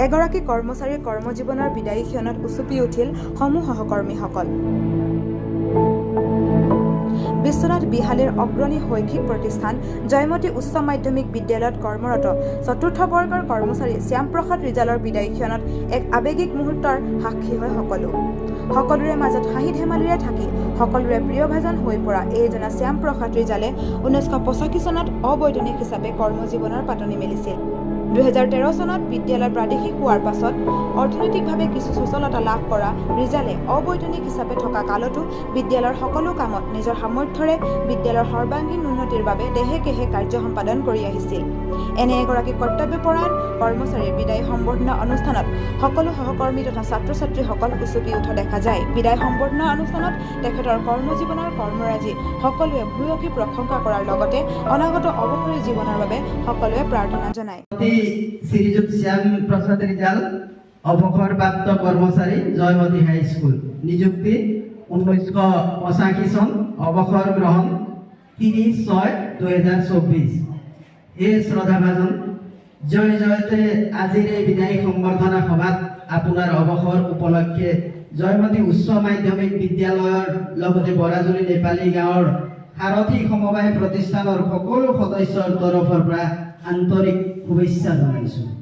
এগৰাকী কৰ্মচাৰীৰ কৰ্মজীৱনৰ বিদায়ী ক্ষণত উচুপি উঠিল সমূহ সহকৰ্মীসকল। বিশ্বনাথ বিহালীৰ অগ্ৰণী শৈক্ষিক প্ৰতিষ্ঠান জয়মতী উচ্চ মাধ্যমিক বিদ্যালয়ত কৰ্মৰত চতুৰ্থ বৰ্গৰ কৰ্মচাৰী শ্যামপ্ৰসাদ ৰিজালৰ বিদায়ী ক্ষণত এক আৱেগিক মুহূৰ্তৰ সাক্ষী হয় সকলোৰে মাজত হাঁহি ধেমালিৰে থাকি সকলোৰে প্ৰিয়ভাজন হৈ পৰা এইজনা শ্যামপ্ৰসাদ ৰিজালে 1985 চনত অবৈতনিক হিচাপে কৰ্মজীৱনৰ পাতনি মেলিছিল। 2013 চনত বিদ্যালয় প্ৰাদেশিক হোৱাৰ পাছত অৰ্থনৈতিকভাৱে কিছু সচলতা লাভ কৰা ৰিজালে অবৈতনিক হিচাপে থকা কালতো বিদ্যালয়ৰ সকলো কামত নিজৰ সামৰ্থ্যৰে বিদ্যালয়ৰ সৰ্বাংগীন উন্নতিৰ বাবে দেহে কেহে কাৰ্য সম্পাদন কৰি আহিছিল। এনে এগৰাকী কৰ্তব্যপৰায়ণ কৰ্মচাৰীৰ বিদায়ী সম্বৰ্ধনা অনুষ্ঠানত সকলো সহকৰ্মী তথা ছাত্ৰ ছাত্ৰীসকল উচুপি উঠা দেখা যায়। বিদায় সম্বৰ্ধনা অনুষ্ঠানত তেখেতৰ কৰ্মজীৱনৰ কৰ্মৰাজি সকলোৱে ভূয়সী প্ৰশংসা কৰাৰ লগতে অনাগত অৱসৰী জীৱনৰ বাবে সকলোৱে প্ৰাৰ্থনা জনায়। শ্ৰীযুত শ্যামপ্ৰসাদ ৰিজাল অৱসৰপ্ৰাপ্ত কৰ্মচাৰী জয়মতী হাইস্কুল নিযুক্তি 1985 চন অৱসৰ গ্ৰহণ 30/6/2024। এই শ্ৰদ্ধাভাজন জয় জয়তে আজিৰ এই বিদায়ী সম্বৰ্ধনা সভাত আপোনাৰ অৱসৰ উপলক্ষে জয়মতী উচ্চ মাধ্যমিক বিদ্যালয়ৰ লগতে বৰাজুলি নেপালী গাঁৱৰ সাৰথী সমবায় প্ৰতিষ্ঠানৰ সকলো সদস্যৰ তৰফৰ পৰা আন্তৰিক শুভেচ্ছা জনাইছোঁ।